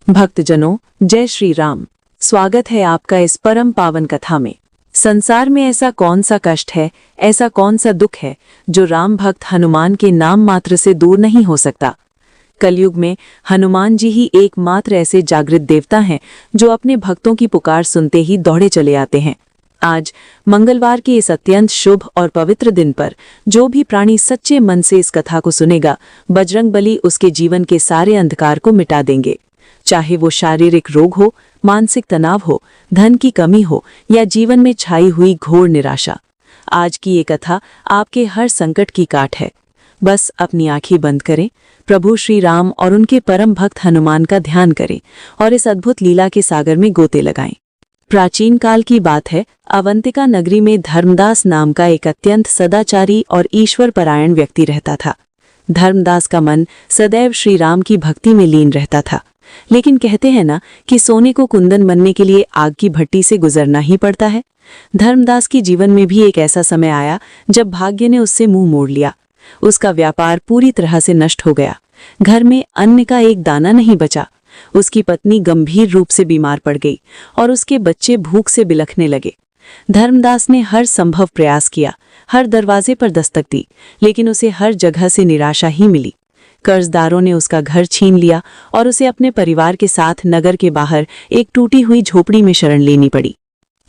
भक्तजनों, जय श्री राम। स्वागत है आपका इस परम पावन कथा में। संसार में ऐसा कौन सा कष्ट है, ऐसा कौन सा दुख है जो राम भक्त हनुमान के नाम मात्र से दूर नहीं हो सकता। कलयुग में हनुमान जी ही एकमात्र ऐसे जागृत देवता हैं जो अपने भक्तों की पुकार सुनते ही दौड़े चले आते हैं। आज मंगलवार के इस अत्यंत शुभ और पवित्र दिन पर जो भी प्राणी सच्चे मन से इस कथा को सुनेगा, बजरंगबली उसके जीवन के सारे अंधकार को मिटा देंगे। चाहे वो शारीरिक रोग हो, मानसिक तनाव हो, धन की कमी हो या जीवन में छाई हुई घोर निराशा, आज की ये कथा आपके हर संकट की काट है। बस अपनी आंखें बंद करें, प्रभु श्री राम और उनके परम भक्त हनुमान का ध्यान करें और इस अद्भुत लीला के सागर में गोते लगाएं। प्राचीन काल की बात है। अवंतिका नगरी में धर्मदास नाम का एक अत्यंत सदाचारी और ईश्वर परायण व्यक्ति रहता था। धर्मदास का मन सदैव श्री राम की भक्ति में लीन रहता था। लेकिन कहते हैं ना कि सोने को कुंदन बनने के लिए आग की भट्टी से गुजरना ही पड़ता है। धर्मदास के जीवन में भी एक ऐसा समय आया जब भाग्य ने उससे मुंह मोड़ लिया। उसका व्यापार पूरी तरह से नष्ट हो गया। घर में अन्न का एक दाना नहीं बचा। उसकी पत्नी गंभीर रूप से बीमार पड़ गई और उसके बच्चे भूख से बिलखने लगे। धर्मदास ने हर संभव प्रयास किया, हर दरवाजे पर दस्तक दी, लेकिन उसे हर जगह से निराशा ही मिली। कर्जदारों ने उसका घर छीन लिया और उसे अपने परिवार के साथ नगर के बाहर एक टूटी हुई झोपड़ी में शरण लेनी पड़ी।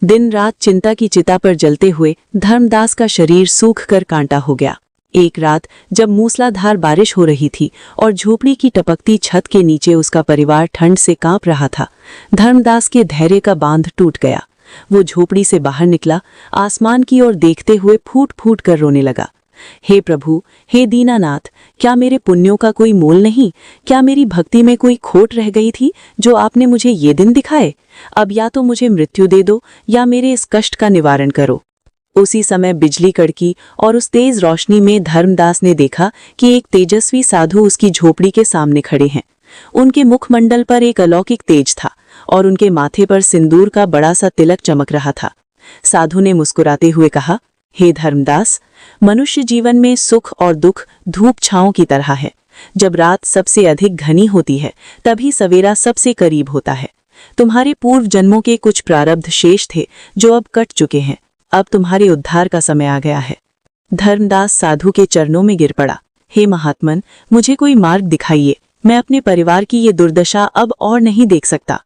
दिन रात चिंता की चिता पर जलते हुए धर्मदास का शरीर सूख कर कांटा हो गया। एक रात जब मूसलाधार बारिश हो रही थी और झोपड़ी की टपकती छत के नीचे उसका परिवार ठंड से कांप रहा था, धर्मदास के धैर्य का बांध टूट गया। वो झोपड़ी से बाहर निकला, आसमान की ओर देखते हुए फूट फूट कर रोने लगा। हे प्रभु, हे दीनानाथ, क्या मेरे पुण्यों का कोई मोल नहीं? क्या मेरी भक्ति में कोई खोट रह गई थी जो आपने मुझे ये दिन दिखाए? अब या तो मुझे मृत्यु दे दो या मेरे इस कष्ट का निवारण करो। उसी समय बिजली कड़की और उस तेज रोशनी में धर्मदास ने देखा कि एक तेजस्वी साधु उसकी झोपड़ी के सामने खड़े हैं। उनके मुखमंडल पर एक अलौकिक तेज था और उनके माथे पर सिंदूर का बड़ा सा तिलक चमक रहा था। साधु ने मुस्कुराते हुए कहा, हे धर्मदास, मनुष्य जीवन में सुख और दुख धूप छांव की तरह है। जब रात सबसे अधिक घनी होती है तभी सवेरा सबसे करीब होता है। तुम्हारे पूर्व जन्मों के कुछ प्रारब्ध शेष थे जो अब कट चुके हैं। अब तुम्हारे उद्धार का समय आ गया है। धर्मदास साधु के चरणों में गिर पड़ा। हे महात्मन, मुझे कोई मार्ग दिखाइए। मैं अपने परिवार की ये दुर्दशा अब और नहीं देख सकता।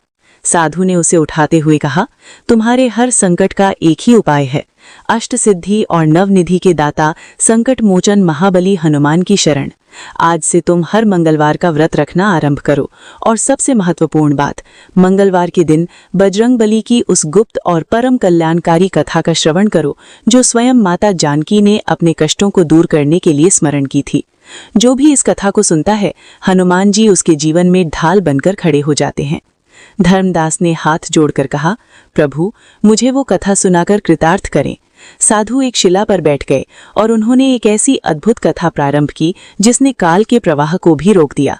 साधु ने उसे उठाते हुए कहा, तुम्हारे हर संकट का एक ही उपाय है। अष्ट सिद्धि और नवनिधि के दाता संकट मोचन महाबली हनुमान की शरण। आज से तुम हर मंगलवार का व्रत रखना आरंभ करो और सबसे महत्वपूर्ण बात, मंगलवार के दिन बजरंगबली की उस गुप्त और परम कल्याणकारी कथा का श्रवण करो जो स्वयं माता जानकी ने अपने कष्टों को दूर करने के लिए स्मरण की थी। जो भी इस कथा को सुनता है, हनुमान जी उसके जीवन में ढाल बनकर खड़े हो जाते हैं। धर्मदास ने हाथ जोड़कर कहा, प्रभु, मुझे वो कथा सुनाकर कृतार्थ करें। साधु एक शिला पर बैठ गए और उन्होंने एक ऐसी अद्भुत कथा प्रारंभ की जिसने काल के प्रवाह को भी रोक दिया।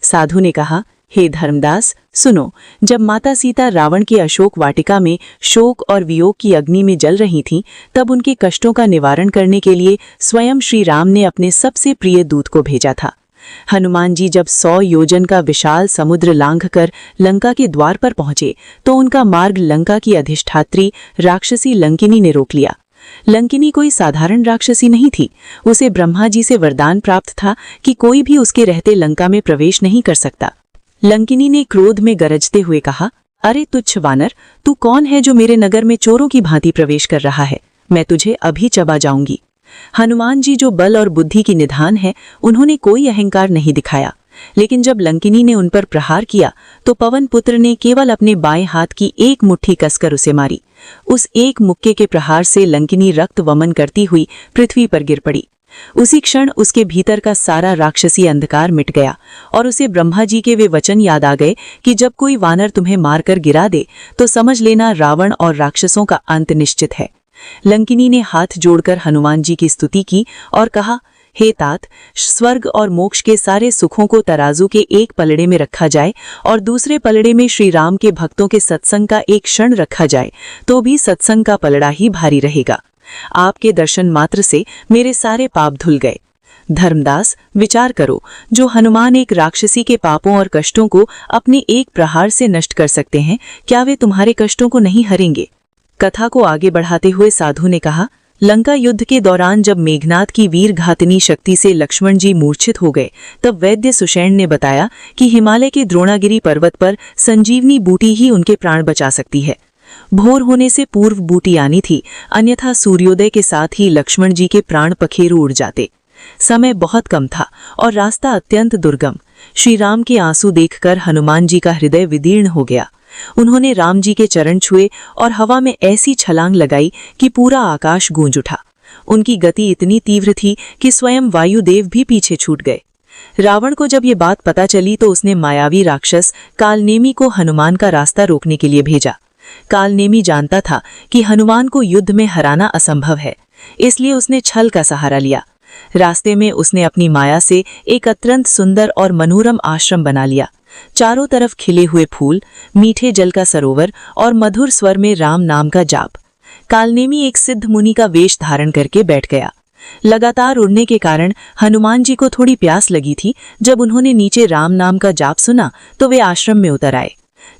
साधु ने कहा, हे धर्मदास, सुनो। जब माता सीता रावण के अशोक वाटिका में शोक और वियोग की अग्नि में जल रही थीं, तब उनके कष्टों का निवारण करने के लिए स्वयं श्री राम ने अपने सबसे प्रिय दूत को भेजा था। हनुमान जी जब 100 योजन का विशाल समुद्र लांघकर लंका के द्वार पर पहुंचे तो उनका मार्ग लंका की अधिष्ठात्री राक्षसी लंकिनी ने रोक लिया। लंकिनी कोई साधारण राक्षसी नहीं थी। उसे ब्रह्मा जी से वरदान प्राप्त था कि कोई भी उसके रहते लंका में प्रवेश नहीं कर सकता। लंकिनी ने क्रोध में गरजते हुए कहा, अरे तुच्छ वानर, तू कौन है जो मेरे नगर में चोरों की भांति प्रवेश कर रहा है? मैं तुझे अभी चबा जाऊंगी। हनुमान जी जो बल और बुद्धि की निधान है, उन्होंने कोई अहंकार नहीं दिखाया। लेकिन जब लंकिनी ने उन पर प्रहार किया तो पवन पुत्र ने केवल अपने बाएं हाथ की एक मुट्ठी कसकर उसे मारी। उस एक मुक्के के प्रहार से लंकिनी रक्त वमन करती हुई पृथ्वी पर गिर पड़ी। उसी क्षण उसके भीतर का सारा राक्षसी अंधकार मिट गया और उसे ब्रह्मा जी के वे वचन याद आ गए कि जब कोई वानर तुम्हें मारकर गिरा दे तो समझ लेना रावण और राक्षसों का अंत निश्चित है। लंकिनी ने हाथ जोड़कर हनुमान जी की स्तुति की और कहा, हे तात, स्वर्ग और मोक्ष के सारे सुखों को तराजू के एक पलड़े में रखा जाए और दूसरे पलड़े में श्री राम के भक्तों के सत्संग का एक क्षण रखा जाए तो भी सत्संग का पलड़ा ही भारी रहेगा। आपके दर्शन मात्र से मेरे सारे पाप धुल गए। धर्मदास, विचार करो, जो हनुमान एक राक्षसी के पापों और कष्टों को अपने एक प्रहार से नष्ट कर सकते हैं, क्या वे तुम्हारे कष्टों को नहीं हरेंगे? कथा को आगे बढ़ाते हुए साधु ने कहा, लंका युद्ध के दौरान जब मेघनाथ की वीर घातनी शक्ति से लक्ष्मण जी मूर्छित हो गए, तब वैद्य सुषेण ने बताया कि हिमालय के द्रोणागिरी पर्वत पर संजीवनी बूटी ही उनके प्राण बचा सकती है। भोर होने से पूर्व बूटी आनी थी, अन्यथा सूर्योदय के साथ ही लक्ष्मण जी के प्राण पखेरु उड़ जाते। समय बहुत कम था और रास्ता अत्यंत दुर्गम। श्री राम के आंसू देखकर हनुमान जी का हृदय विदीर्ण हो गया। उन्होंने राम जी के चरण छुए और हवा में ऐसी छलांग लगाई कि पूरा आकाश गूंज उठा। उनकी गति इतनी तीव्र थी कि स्वयं वायुदेव भी पीछे छूट गए। रावण को जब ये बात पता चली तो उसने मायावी राक्षस कालनेमी को हनुमान का रास्ता रोकने के लिए भेजा। कालनेमी जानता था कि हनुमान को युद्ध में हराना असंभव है, इसलिए उसने छल का सहारा लिया। रास्ते में उसने अपनी माया से एक अत्यंत सुंदर और मनोरम आश्रम बना लिया। चारों तरफ खिले हुए फूल, मीठे जल का सरोवर और मधुर स्वर में राम नाम का जाप। कालनेमी एक सिद्ध मुनि का वेश धारण करके बैठ गया। लगातार उड़ने के कारण हनुमान जी को थोड़ी प्यास लगी थी। जब उन्होंने नीचे राम नाम का जाप सुना तो वे आश्रम में उतर आए।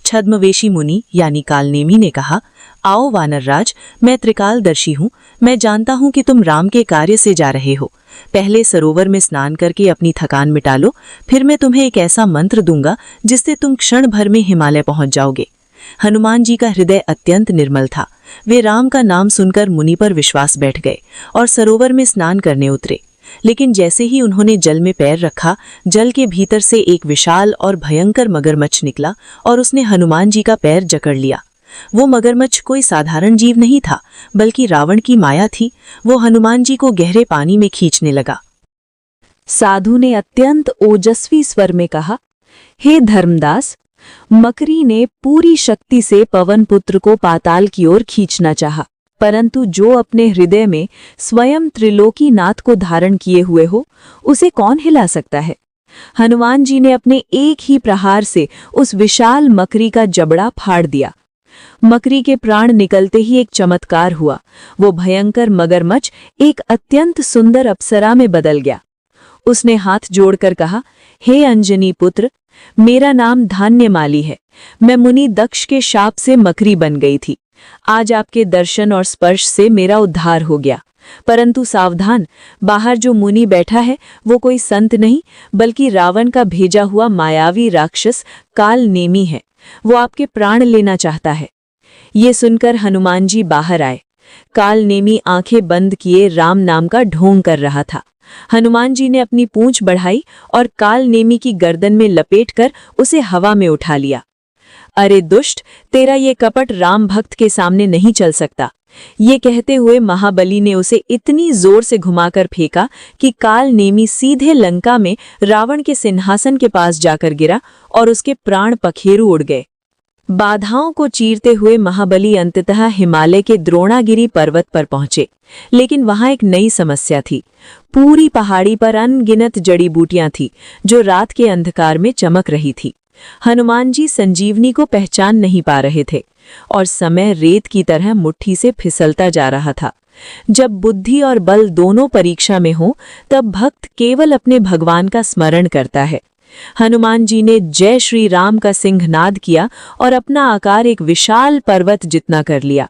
छद्मवेशी मुनि यानी कालनेमी ने कहा, आओ वानरराज, मैं त्रिकालदर्शी हूँ। मैं जानता हूँ कि तुम राम के कार्य से जा रहे हो। पहले सरोवर में स्नान करके अपनी थकान मिटा लो, फिर मैं तुम्हें एक ऐसा मंत्र दूंगा जिससे तुम क्षण भर में हिमालय पहुंच जाओगे। हनुमान जी का हृदय अत्यंत निर्मल था। वे राम का नाम सुनकर मुनि पर विश्वास बैठ गए और सरोवर में स्नान करने उतरे। लेकिन जैसे ही उन्होंने जल में पैर रखा, जल के भीतर से एक विशाल और भयंकर मगरमच्छ निकला और उसने हनुमान जी का पैर जकड़ लिया। वो मगरमच्छ कोई साधारण जीव नहीं था, बल्कि रावण की माया थी। वो हनुमान जी को गहरे पानी में खींचने लगा। साधु ने अत्यंत ओजस्वी स्वर में कहा, हे धर्मदास, मकरी ने पूरी शक्ति से पवन पुत्र को पाताल की ओर खींचना चाहा, परंतु जो अपने हृदय में स्वयं त्रिलोकीनाथ को धारण किए हुए हो, उसे कौन हिला सकता है? हनुमान जी ने अपने एक ही प्रहार से उस विशाल मकरी का जबड़ा फाड़ दिया। मकरी के प्राण निकलते ही एक चमत्कार हुआ। वो भयंकर मगरमच्छ एक अत्यंत सुंदर अप्सरा में बदल गया। उसने हाथ जोड़कर कहा, हे अंजनी पुत्र, मेरा नाम धान्यमाली है। मैं मुनि दक्ष के शाप से मकरी बन गई थी। आज आपके दर्शन और स्पर्श से मेरा उद्धार हो गया। परंतु सावधान, बाहर जो मुनि बैठा है वो कोई संत नहीं, बल्कि रावण का भेजा हुआ मायावी राक्षस कालनेमी है। वो आपके प्राण लेना चाहता है। ये सुनकर हनुमान जी बाहर आए। कालनेमी आंखें बंद किए राम नाम का ढोंग कर रहा था। हनुमान जी ने अपनी पूंछ बढ़ाई और कालनेमी की गर्दन में लपेटकर उसे हवा में उठा लिया। अरे दुष्ट, तेरा ये कपट राम भक्त के सामने नहीं चल सकता। ये कहते हुए महाबली ने उसे इतनी जोर से घुमाकर फेंका कि कालनेमी सीधे लंका में रावण के सिंहासन के पास जाकर गिरा और उसके प्राण पखेरु उड़ गए। बाधाओं को चीरते हुए महाबली अंततः हिमालय के द्रोणागिरी पर्वत पर पहुंचे, लेकिन वहां एक नई समस्या थी। पूरी पहाड़ी पर अनगिनत जड़ी बूटियां थीं, जो रात के अंधकार में चमक रही थी। हनुमान जी संजीवनी को पहचान नहीं पा रहे थे और समय रेत की तरह मुट्ठी से फिसलता जा रहा था। जब बुद्धि और बल दोनों परीक्षा में हो, तब भक्त केवल अपने भगवान का स्मरण करता है। हनुमान जी ने जय श्री राम का सिंहनाद किया और अपना आकार एक विशाल पर्वत जितना कर लिया।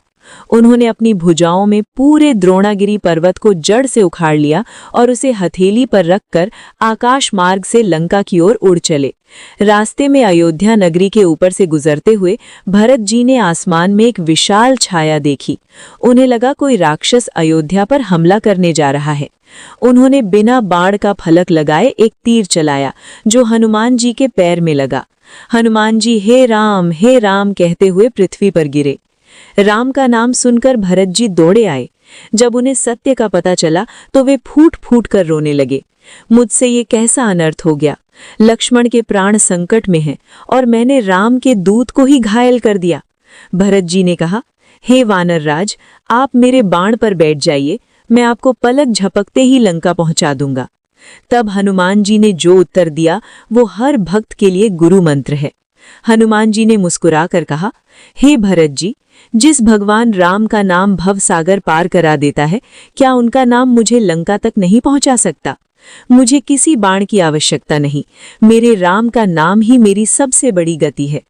उन्होंने अपनी भुजाओं में पूरे द्रोणागिरी पर्वत को जड़ से उखाड़ लिया और उसे हथेली पर रखकर आकाश मार्ग से लंका की ओर उड़ चले। रास्ते में अयोध्या नगरी के ऊपर से गुजरते हुए भरत जी ने आसमान में एक विशाल छाया देखी। उन्हें लगा कोई राक्षस अयोध्या पर हमला करने जा रहा है। उन्होंने बिना बाण का फलक लगाए एक तीर चलाया, जो हनुमान जी के पैर में लगा। हनुमान जी हे राम कहते हुए पृथ्वी पर गिरे। राम का नाम सुनकर भरत जी दौड़े आए। जब उन्हें सत्य का पता चला तो वे फूट फूट कर रोने लगे। मुझसे ये कैसा अनर्थ हो गया? लक्ष्मण के प्राण संकट में हैं और मैंने राम के दूत को ही घायल कर दिया। भरत जी ने कहा, हे वानरराज, आप मेरे बाण पर बैठ जाइए, मैं आपको पलक झपकते ही लंका पहुंचा दूंगा। तब हनुमान जी ने जो उत्तर दिया वो हर भक्त के लिए गुरु मंत्र है। हनुमान जी ने मुस्कुराकर कहा, हे भरत जी, जिस भगवान राम का नाम भव सागर पार करा देता है, क्या उनका नाम मुझे लंका तक नहीं पहुंचा सकता? मुझे किसी बाण की आवश्यकता नहीं, मेरे राम का नाम ही मेरी सबसे बड़ी गति है।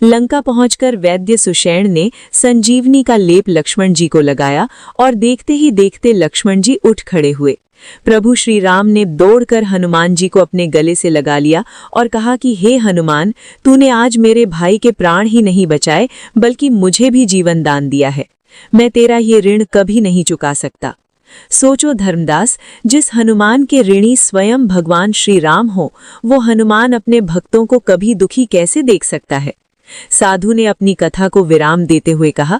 लंका पहुंचकर वैद्य सुषेण ने संजीवनी का लेप लक्ष्मण जी को लगाया और देखते ही देखते लक्ष्मण जी उठ खड़े हुए। प्रभु श्री राम ने दौड़कर हनुमान जी को अपने गले से लगा लिया और कहा कि हे हनुमान, तूने आज मेरे भाई के प्राण ही नहीं बचाए बल्कि मुझे भी जीवन दान दिया है। मैं तेरा ये ऋण कभी नहीं चुका सकता। सोचो धर्मदास, जिस हनुमान के ऋणी स्वयं भगवान श्री राम हो, वो हनुमान अपने भक्तों को कभी दुखी कैसे देख सकता है। साधु ने अपनी कथा को विराम देते हुए कहा,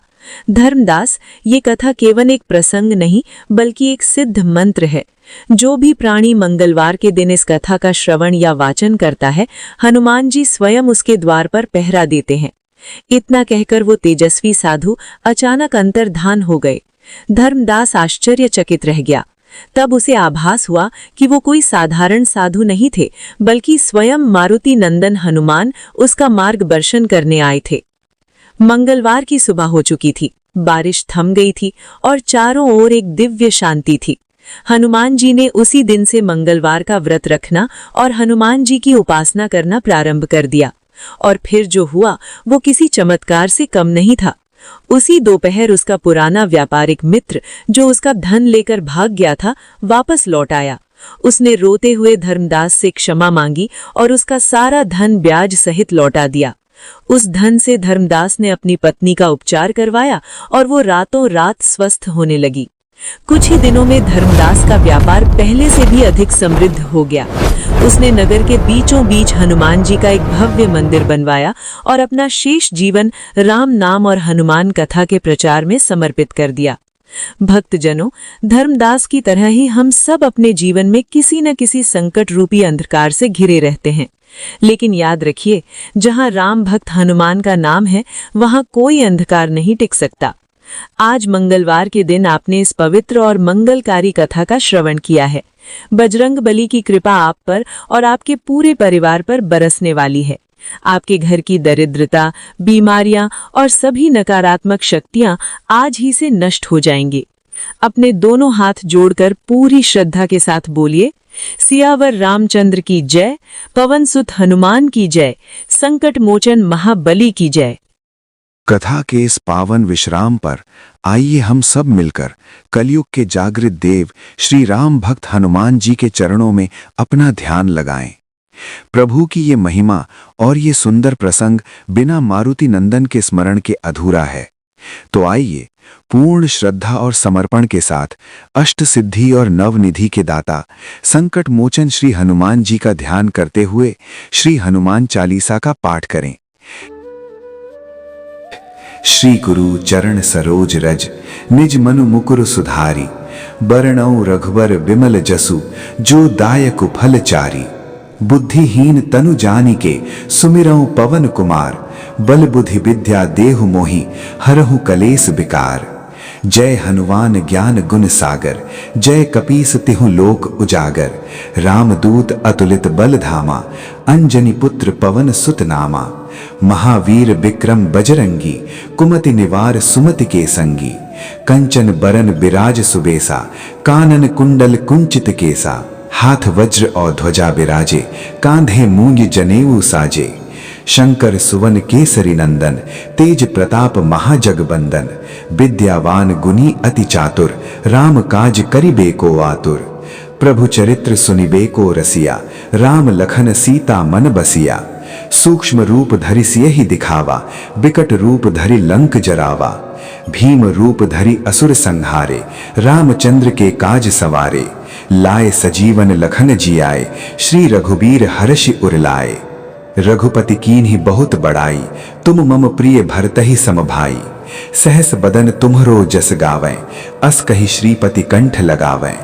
धर्मदास, ये कथा केवल एक प्रसंग नहीं बल्कि एक सिद्ध मंत्र है। जो भी प्राणी मंगलवार के दिन इस कथा का श्रवण या वाचन करता है, हनुमान जी स्वयं उसके द्वार पर पहरा देते हैं। इतना कहकर वो तेजस्वी साधु अचानक अंतर्धान हो गए। धर्मदास आश्चर्यचकित रह गया। तब उसे आभास हुआ कि वो कोई साधारण साधु नहीं थे, बल्कि स्वयं मारुति नंदन हनुमान उसका मार्गदर्शन करने आए थे। मंगलवार की सुबह हो चुकी थी, बारिश थम गई थी और चारों ओर एक दिव्य शांति थी। हनुमान जी ने उसी दिन से मंगलवार का व्रत रखना और हनुमान जी की उपासना करना प्रारंभ कर दिया। और फिर जो हुआ वो किसी चमत्कार से कम नहीं था। उसी दोपहर उसका पुराना व्यापारिक मित्र, जो उसका धन लेकर भाग गया था, वापस लौट आया। उसने रोते हुए धर्मदास से क्षमा मांगी और उसका सारा धन ब्याज सहित लौटा दिया। उस धन से धर्मदास ने अपनी पत्नी का उपचार करवाया और वो रातों रात स्वस्थ होने लगी। कुछ ही दिनों में धर्मदास का व्यापार पहले से भी अधिक समृद्ध हो गया। उसने नगर के बीचों बीच हनुमान जी का एक भव्य मंदिर बनवाया और अपना शेष जीवन राम नाम और हनुमान कथा के प्रचार में समर्पित कर दिया। भक्तजनों, धर्मदास की तरह ही हम सब अपने जीवन में किसी न किसी संकट रूपी अंधकार से घिरे रहते हैं। लेकिन याद रखिए, जहां राम भक्त हनुमान का नाम है, वहां कोई अंधकार नहीं टिक सकता। आज मंगलवार के दिन आपने इस पवित्र और मंगलकारी कथा का श्रवण किया है। बजरंग बली की कृपा आप पर और आपके पूरे परिवार पर बरसने वाली है। आपके घर की दरिद्रता, बीमारियां और सभी नकारात्मक शक्तियां आज ही से नष्ट हो जाएंगी। अपने दोनों हाथ जोड़कर पूरी श्रद्धा के साथ बोलिए, सियावर रामचंद्र की जय, पवन सुत हनुमान की जय, संकट मोचन महाबली की जय। कथा के इस पावन विश्राम पर आइए हम सब मिलकर कलयुग के जागृत देव श्री राम भक्त हनुमान जी के चरणों में अपना ध्यान लगाएं। प्रभु की ये महिमा और ये सुंदर प्रसंग बिना मारुति नंदन के स्मरण के अधूरा है। तो आइए पूर्ण श्रद्धा और समर्पण के साथ अष्ट सिद्धि और नवनिधि के दाता संकट मोचन श्री हनुमान जी का ध्यान करते हुए श्री हनुमान चालीसा का पाठ करें। श्री गुरु चरण सरोज रज, निज मनु मुकुर सुधारी, बरनौ रघुबर विमल जसु, जो दायक फल चारी। बुद्धिहीन तनु जानिके, सुमिरौ पवन कुमार, बल बुद्धि विद्या देहु मोहि, हरहु कलेस विकार। जय हनुमान ज्ञान गुण सागर, जय कपीस तिहु लोक उजागर। रामदूत अतुलित बल धामा, अंजनी पुत्र पवन सुत नामा। महावीर विक्रम बजरंगी, कुमति निवार सुमति के संगी। कंचन बरन बिराज सुबेसा, कानन कुंडल कुंचित केसा। हाथ वज्र और ध्वजा बिराजे, कांधे मूंज जनेऊ साजे। शंकर सुवन केसरी नंदन, तेज प्रताप महाजगबंदन। विद्यावान गुनी अति चातुर, राम काज करिबे को आतुर। प्रभु चरित्र सुनिबे को रसिया, राम लखन सीता मन बसिया। सूक्ष्म रूप धरि सियहि दिखावा, बिकट रूप धरि लंक जरावा। भीम रूप धरि असुर संहारे, रामचंद्र के काज सवारे। लाए सजीवन लखन जियाए, श्री रघुबीर हर्षि उरलाए। रघुपति कीन्ही बहुत बड़ाई, तुम मम प्रिय भरतहि सम भाई। सहस बदन तुम्हरो जस गावै, अस कहि श्रीपति कंठ लगावै।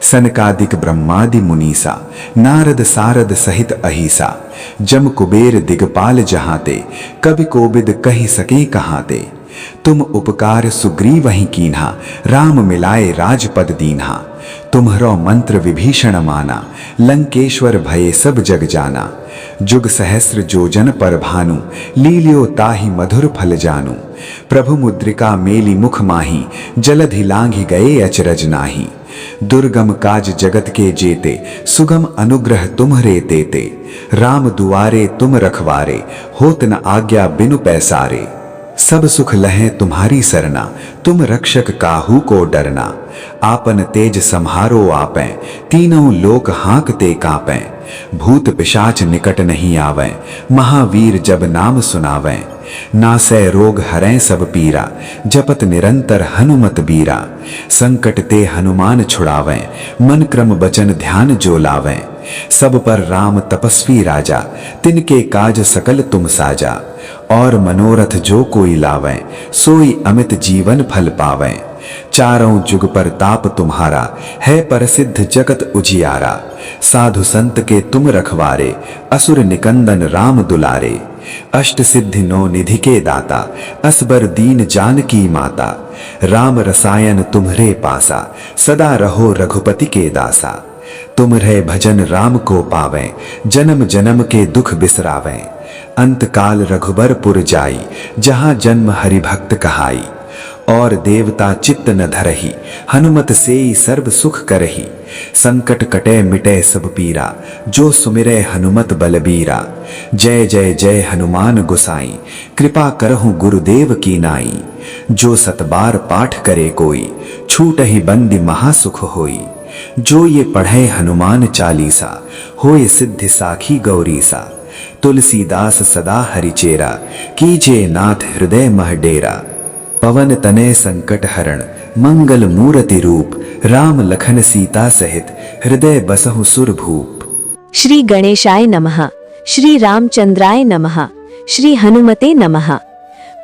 सनकादिक ब्रह्मादि मुनीसा, नारद सारद सहित अहिसा। जम कुबेर दिगपाल जहाते, कवि कोविद कहि सके कहाते। तुम उपकार सुग्रीवहि कीन्हा, राम मिलाए राजपद दीन्हा। तुम्हरो मंत्र विभीषण माना, लंकेश्वर भये सब जग जाना। जुग सहस्र जोजन पर भानु, लील्यो ताहि मधुर फल जानू। प्रभु मुद्रिका मेली मुख माही, जलधि लांघि गए अचरज नाही। दुर्गम काज जगत के जेते, सुगम अनुग्रह तुम्हरे तेते। राम दुआरे तुम रखवारे, होत न आज्ञा बिनु पैसारे। सब सुख लहें तुम्हारी सरना, तुम रक्षक काहू को डरना। आपन तेज सम्हारो आपै, तीनों लोक हाँकते कांपै। भूत पिशाच निकट नहीं आवें, महावीर जब नाम सुनावें। नासै रोग हरें सब पीरा, जपत निरंतर हनुमत बीरा। संकट ते हनुमान छुड़ावें, मन क्रम बचन ध्यान जो लावें। सब पर राम तपस्वी राजा, तिनके काज सकल तुम साजा। और मनोरथ जो कोई लावें, सोई अमित जीवन फल पावें। चारों जुग पर ताप तुम्हारा, है प्रसिद्ध जगत उजियारा। साधु संत के तुम रखवारे, असुर निकंदन राम दुलारे। अष्ट सिद्धि नौ निधि के दाता, असबर दीन जानकी माता। राम रसायन तुम्हरे पासा, सदा रहो रघुपति के दासा। तुम्हरे भजन राम को पावें, जन्म जन्म के दुख बिसरावें। अंत काल रघुबरपुर जाई, जहां जन्म हरि भक्त कहाई। और देवता चित्त न धरही, हनुमत सेई सर्व सुख करही। संकट कटे मिटे सब पीरा, जो सुमिरै हनुमत बलबीरा। जय जय जय हनुमान गोसाई, कृपा करहु गुरुदेव की नाई। जो सतबार पाठ करे कोई, छूटहि बंदी महासुख होई। जो ये पढ़े हनुमान चालीसा, होए सिद्धि साखी गौरीसा। तुलसीदास सदा हरिचेरा, कीजे नाथ हृदय मह डेरा। पवन तनय संकट हरण, मंगल मूर्ति रूप। राम लखन सीता सहित, हृदय बसहु सुर भूप। श्री गणेशाय नमः, श्री रामचंद्राय नमः, श्री हनुमते नमः।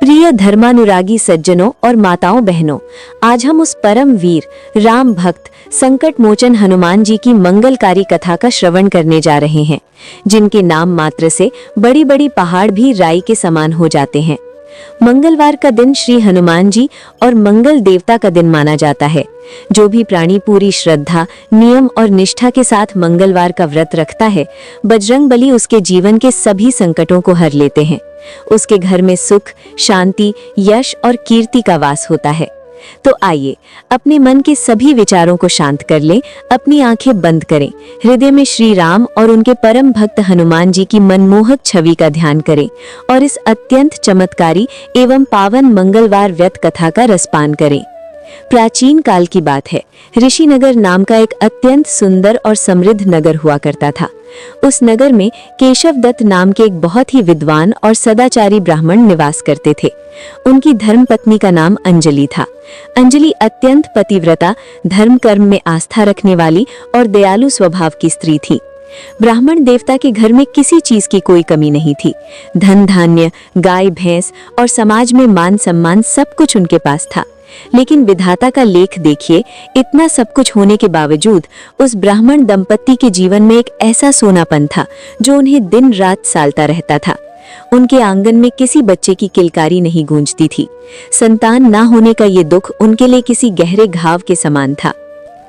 प्रिय धर्मानुरागी सज्जनों और माताओं बहनों, आज हम उस परम वीर राम भक्त संकट मोचन हनुमान जी की मंगलकारी कथा का श्रवण करने जा रहे हैं, जिनके नाम मात्र से बड़ी बड़ी पहाड़ भी राई के समान हो जाते हैं। मंगलवार का दिन श्री हनुमान जी और मंगल देवता का दिन माना जाता है। जो भी प्राणी पूरी श्रद्धा, नियम और निष्ठा के साथ मंगलवार का व्रत रखता है, बजरंगबली उसके जीवन के सभी संकटों को हर लेते हैं। उसके घर में सुख, शांति, यश और कीर्ति का वास होता है। तो आइए अपने मन के सभी विचारों को शांत कर लें, अपनी आंखें बंद करें, हृदय में श्री राम और उनके परम भक्त हनुमान जी की मनमोहक छवि का ध्यान करें और इस अत्यंत चमत्कारी एवं पावन मंगलवार व्रत कथा का रसपान करें। प्राचीन काल की बात है, ऋषिनगर नाम का एक अत्यंत सुंदर और समृद्ध नगर हुआ करता था। उस नगर में केशव दत्त नाम के एक बहुत ही विद्वान और सदाचारी ब्राह्मण निवास करते थे। उनकी धर्मपत्नी का नाम अंजलि था। अंजलि अत्यंत पतिव्रता, धर्म कर्म में आस्था रखने वाली और दयालु स्वभाव की स्त्री थी। ब्राह्मण देवता के घर में किसी चीज की कोई कमी नहीं थी। धन धान्य, गाय भैंस और समाज में मान सम्मान सब कुछ उनके पास था। लेकिन विधाता का लेख देखिए, इतना सब कुछ होने के बावजूद उस ब्राह्मण दंपत्ति के जीवन में एक ऐसा सोनापन था जो उन्हें दिन रात सालता रहता था। उनके आंगन में किसी बच्चे की किलकारी नहीं गूंजती थी। संतान ना होने का ये दुख उनके लिए किसी गहरे घाव के समान था।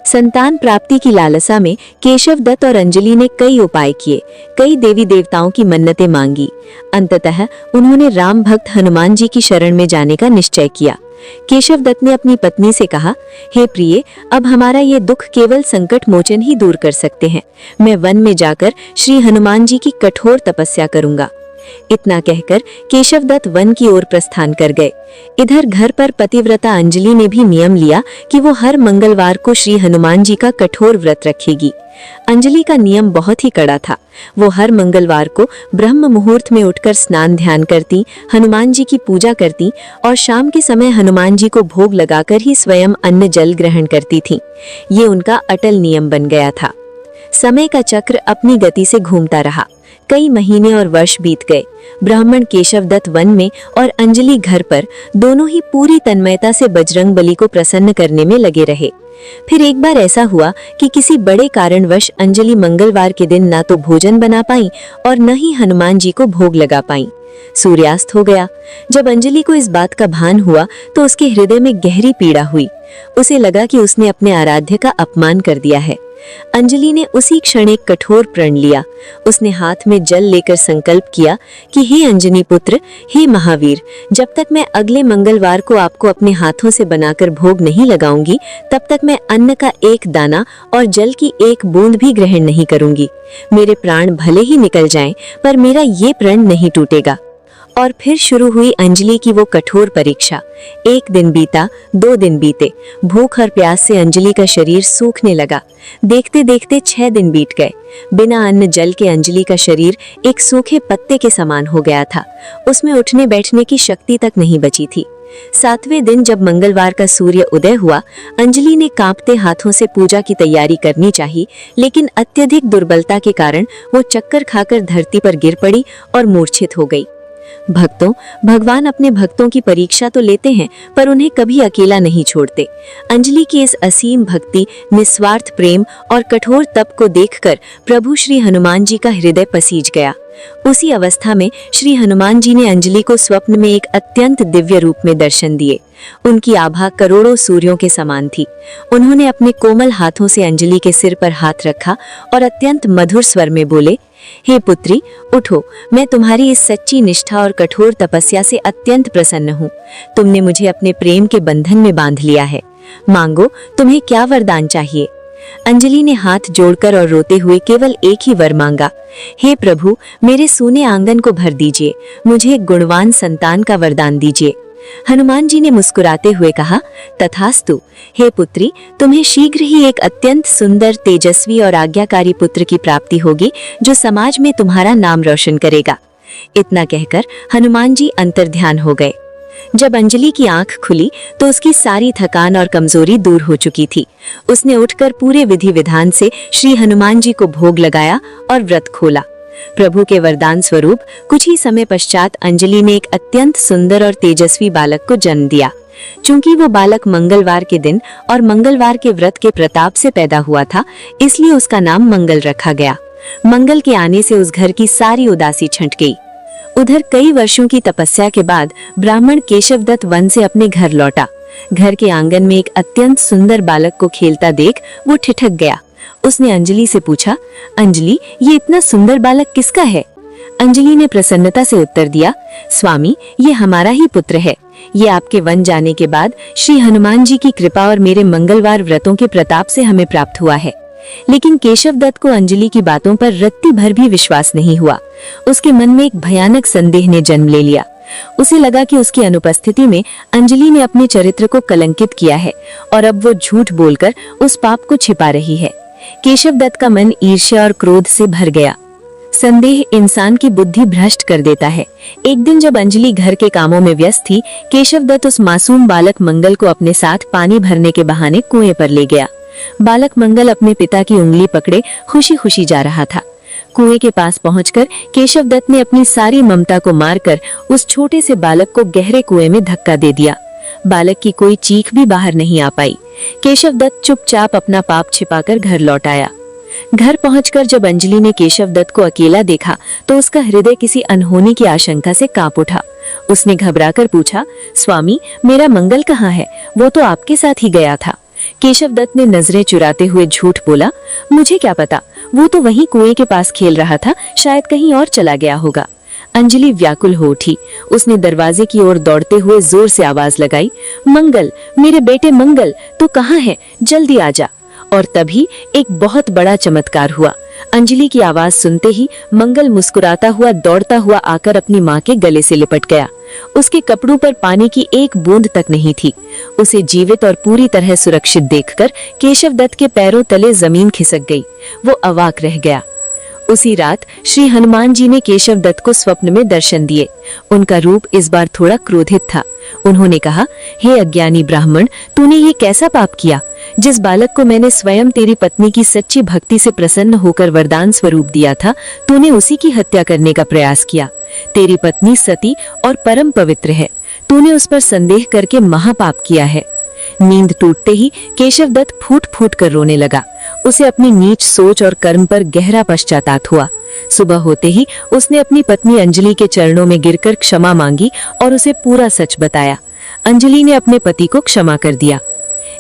संतान प्राप्ति की लालसा में केशव दत्त और अंजलि ने कई उपाय किए, कई देवी देवताओं की मन्नतें मांगी। अंततः उन्होंने राम भक्त हनुमान जी की शरण में जाने का निश्चय किया। केशव दत्त ने अपनी पत्नी से कहा, हे प्रिय, अब हमारा ये दुख केवल संकट मोचन ही दूर कर सकते हैं। मैं वन में जाकर श्री हनुमान जी की कठोर तपस्या करूंगा। इतना कहकर केशव दत्त वन की ओर प्रस्थान कर गए। इधर घर पर पतिव्रता अंजलि ने भी नियम लिया कि वो हर मंगलवार को श्री हनुमान जी का कठोर व्रत रखेगी। अंजलि का नियम बहुत ही कड़ा था। वो हर मंगलवार को ब्रह्म मुहूर्त में उठकर स्नान ध्यान करती, हनुमान जी की पूजा करती और शाम के समय हनुमान जी को भोग लगाकर ही स्वयं अन्न जल ग्रहण करती थी। ये उनका अटल नियम बन गया था। समय का चक्र अपनी गति से घूमता रहा। कई महीने और वर्ष बीत गए। ब्राह्मण केशव दत्त वन में और अंजलि घर पर, दोनों ही पूरी तन्मयता से बजरंगबली को प्रसन्न करने में लगे रहे। फिर एक बार ऐसा हुआ कि किसी बड़े कारणवश अंजलि मंगलवार के दिन ना तो भोजन बना पाई और न ही हनुमान जी को भोग लगा पाई। सूर्यास्त हो गया। जब अंजलि को इस बात का भान हुआ तो उसके हृदय में गहरी पीड़ा हुई। उसे लगा कि उसने अपने आराध्य का अपमान कर दिया है। अंजलि ने उसी क्षण एक कठोर प्रण लिया। उसने हाथ में जल लेकर संकल्प किया कि हे अंजनी पुत्र, हे महावीर, जब तक मैं अगले मंगलवार को आपको अपने हाथों से बनाकर भोग नहीं लगाऊंगी, तब तक मैं अन्न का एक दाना और जल की एक बूंद भी ग्रहण नहीं करूंगी। मेरे प्राण भले ही निकल जाएं, पर मेरा ये प्रण नहीं टूटेगा। और फिर शुरू हुई अंजलि की वो कठोर परीक्षा। एक दिन बीता, 2 दिन बीते। भूख और प्यास से अंजलि का शरीर सूखने लगा। देखते देखते 6 दिन बीत गए। बिना अन्न जल के अंजलि का शरीर एक सूखे पत्ते के समान हो गया था। उसमें उठने बैठने की शक्ति तक नहीं बची थी। 7वें दिन जब मंगलवार का सूर्य उदय हुआ, अंजलि ने कांपते हाथों से पूजा की तैयारी करनी चाहिए, लेकिन अत्यधिक दुर्बलता के कारण वो चक्कर खाकर धरती पर गिर पड़ी और मूर्छित हो गई। भक्तों, भगवान अपने भक्तों की परीक्षा तो लेते हैं, पर उन्हें कभी अकेला नहीं छोड़ते। अंजलि की इस असीम भक्ति, निस्वार्थ प्रेम और कठोर तप को देखकर प्रभु श्री हनुमान जी का हृदय पसीज गया। उसी अवस्था में श्री हनुमान जी ने अंजलि को स्वप्न में एक अत्यंत दिव्य रूप में दर्शन दिए। उनकी आभा करोड़ों सूर्यों के समान थी। उन्होंने अपने कोमल हाथों से अंजलि के सिर पर हाथ रखा और अत्यंत मधुर स्वर में बोले, हे पुत्री, उठो, मैं तुम्हारी इस सच्ची निष्ठा और कठोर तपस्या से अत्यंत प्रसन्न हूँ। तुमने मुझे अपने प्रेम के बंधन में बांध लिया है। मांगो, तुम्हें क्या वरदान चाहिए। अंजलि ने हाथ जोड़कर और रोते हुए केवल एक ही वर मांगा, हे प्रभु, मेरे सूने आंगन को भर दीजिए, मुझे एक गुणवान संतान का वरदान दीजिए। हनुमान जी ने मुस्कुराते हुए कहा, तथास्तु। हे पुत्री, तुम्हें शीघ्र ही एक अत्यंत सुंदर, तेजस्वी और आज्ञाकारी पुत्र की प्राप्ति होगी, जो समाज में तुम्हारा नाम रोशन करेगा। इतना कहकर हनुमान जी अंतर्ध्यान हो गए। जब अंजलि की आंख खुली तो उसकी सारी थकान और कमजोरी दूर हो चुकी थी। उसने उठकर पूरे विधि विधान से श्री हनुमान जी को भोग लगाया और व्रत खोला। प्रभु के वरदान स्वरूप कुछ ही समय पश्चात अंजलि ने एक अत्यंत सुंदर और तेजस्वी बालक को जन्म दिया। चूंकि वो बालक मंगलवार के दिन और मंगलवार के व्रत के प्रताप से पैदा हुआ था, इसलिए उसका नाम मंगल रखा गया। मंगल के आने से उस घर की सारी उदासी छंट गई। उधर कई वर्षों की तपस्या के बाद ब्राह्मण केशवदत्त वन से अपने घर लौटा। घर के आंगन में एक अत्यंत सुंदर बालक को खेलता देख वो ठिठक गया। उसने अंजलि से पूछा, अंजलि, ये इतना सुंदर बालक किसका है? अंजलि ने प्रसन्नता से उत्तर दिया, स्वामी, ये हमारा ही पुत्र है। ये आपके वन जाने के बाद श्री हनुमान जी की कृपा और मेरे मंगलवार व्रतों के प्रताप से हमें प्राप्त हुआ है। लेकिन केशवदत्त को अंजलि की बातों पर रत्ती भर भी विश्वास नहीं हुआ। उसके मन में एक भयानक संदेह ने जन्म ले लिया। उसे लगा कि उसकी अनुपस्थिति में अंजलि ने अपने चरित्र को कलंकित किया है और अब वो झूठ बोलकर उस पाप को छिपा रही है। केशवदत्त का मन ईर्ष्या और क्रोध से भर गया। संदेह इंसान की बुद्धि भ्रष्ट कर देता है। एक दिन जब अंजलि घर के कामों में व्यस्त थी, केशवदत्त उस मासूम बालक मंगल को अपने साथ पानी भरने के बहाने कुएं पर ले गया। बालक मंगल अपने पिता की उंगली पकड़े खुशी खुशी जा रहा था। कुएं के पास पहुंचकर केशवदत्त ने अपनी सारी ममता को मारकर उस छोटे से बालक को गहरे कुएं में धक्का दे दिया। बालक की कोई चीख भी बाहर नहीं आ पाई। केशवदत्त चुपचाप अपना पाप छिपाकर घर लौट आया। घर पहुंचकर जब अंजलि ने केशवदत्त को अकेला देखा तो उसका हृदय किसी अनहोनी की आशंका से कांप उठा। उसने घबराकर पूछा, स्वामी, मेरा मंगल कहाँ है? वो तो आपके साथ ही गया था। केशवदत्त ने नजरें चुराते हुए झूठ बोला, मुझे क्या पता, वो तो वहीं कुएं के पास खेल रहा था, शायद कहीं और चला गया होगा। अंजलि व्याकुल हो उठी। उसने दरवाजे की ओर दौड़ते हुए जोर से आवाज लगाई, मंगल, मेरे बेटे मंगल, तू कहाँ है? जल्दी आजा। और तभी एक बहुत बड़ा चमत्कार हुआ। अंजलि की आवाज सुनते ही मंगल मुस्कुराता हुआ दौड़ता हुआ आकर अपनी माँ के गले से लिपट गया। उसके कपड़ों पर पानी की एक बूंद तक नहीं थी। उसे जीवित और पूरी तरह सुरक्षित देखकर केशवदत्त के पैरों तले जमीन खिसक गई। वो अवाक रह गया। उसी रात श्री हनुमान जी ने केशवदत्त को स्वप्न में दर्शन दिए। उनका रूप इस बार थोड़ा क्रोधित था। उन्होंने कहा, हे अज्ञानी ब्राह्मण, तूने ये कैसा पाप किया? जिस बालक को मैंने स्वयं तेरी पत्नी की सच्ची भक्ति से प्रसन्न होकर वरदान स्वरूप दिया था, तूने उसी की हत्या करने का प्रयास किया। तेरी पत्नी सती और परम पवित्र है। तूने उस पर संदेह करके महापाप किया है। नींद टूटते ही केशवदत्त फूट फूट कर रोने लगा। उसे अपनी नीच सोच और कर्म पर गहरा पश्चाताप हुआ। सुबह होते ही उसने अपनी पत्नी अंजलि के चरणों में गिरकर क्षमा मांगी और उसे पूरा सच बताया। अंजलि ने अपने पति को क्षमा कर दिया।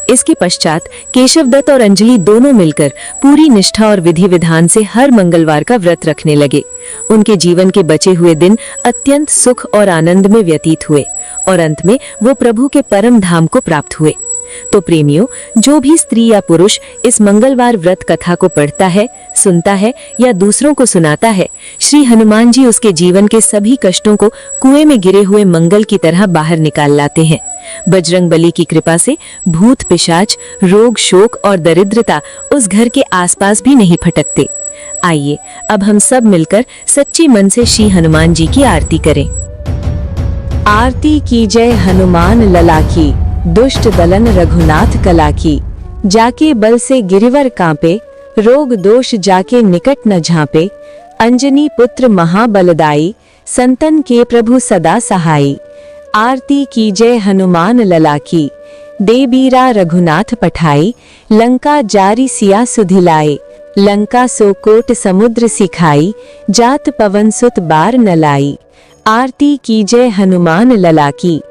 इसके पश्चात केशवदत्त और अंजलि दोनों मिलकर पूरी निष्ठा और विधि विधान से हर मंगलवार का व्रत रखने लगे। उनके जीवन के बचे हुए दिन अत्यंत सुख और आनंद में व्यतीत हुए और अंत में वो प्रभु के परम धाम को प्राप्त हुए। तो प्रेमियों, जो भी स्त्री या पुरुष इस मंगलवार व्रत कथा को पढ़ता है, सुनता है या दूसरों को सुनाता है, श्री हनुमान जी उसके जीवन के सभी कष्टों को कुएं में गिरे हुए मंगल की तरह बाहर निकाल लाते हैं। बजरंग बली की कृपा से भूत पिशाच, रोग शोक और दरिद्रता उस घर के आसपास भी नहीं फटकते। आइए अब हम सब मिलकर सच्ची मन से श्री हनुमान जी की आरती करें। आरती की जय हनुमान लला की, दुष्ट दलन रघुनाथ कला की। जाके बल से गिरिवर कांपे, रोग दोष जाके निकट न झांपे। अंजनी पुत्र महाबलदाई, संतन के प्रभु सदा सहाई। आरती की जय हनुमान लला की, दे बीरा रघुनाथ पठाई। लंका जारी सिया सुधिलाए, लंका सो कोट समुद्र सिखाई। जात पवन सुत बार न लाई। आरती की जय हनुमान लला की,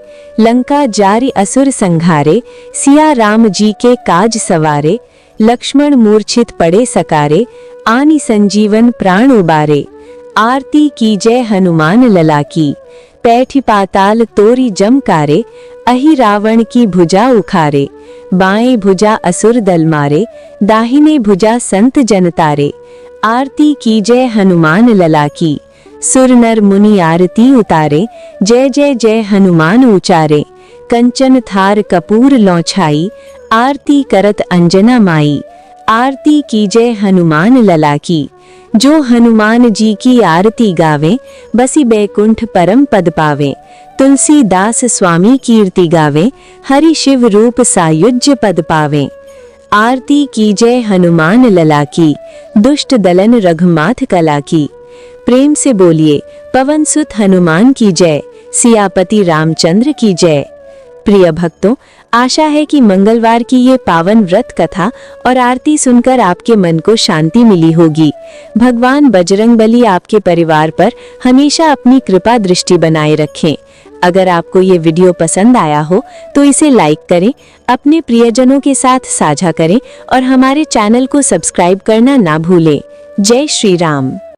लंका जारी असुर संघारे। सिया राम जी के काज सवारे, लक्ष्मण मूर्छित पड़े सकारे। आनी संजीवन प्राण उबारे। आरती की जय हनुमान लला की, पैठी पाताल तोरी जमकारे। अहि रावण की भुजा उखारे, बाएं भुजा असुर दल मारे। दाहिने भुजा संत जन तारे। आरती की जय हनुमान लला की, सुर नर मुनि आरती उतारे। जय जय जय हनुमान उचारे, कंचन थार कपूर लौछाई। आरती करत अंजना माई। आरती की जय हनुमान लला की, जो हनुमान जी की आरती गावे। बसी बैकुंठ परम पद पावे। तुलसीदास स्वामी कीर्ति गावे, हरि शिव रूप सायुज्य पद पावे। आरती की जय हनुमान लला की, दुष्ट दलन रघुनाथ कला की। प्रेम से बोलिए पवन सुत हनुमान की जय, सियापति रामचंद्र की जय। प्रिय भक्तों, आशा है कि मंगलवार की ये पावन व्रत कथा और आरती सुनकर आपके मन को शांति मिली होगी। भगवान बजरंगबली आपके परिवार पर हमेशा अपनी कृपा दृष्टि बनाए रखें। अगर आपको ये वीडियो पसंद आया हो तो इसे लाइक करें, अपने प्रियजनों के साथ साझा करें और हमारे चैनल को सब्सक्राइब करना ना भूलें। जय श्री राम।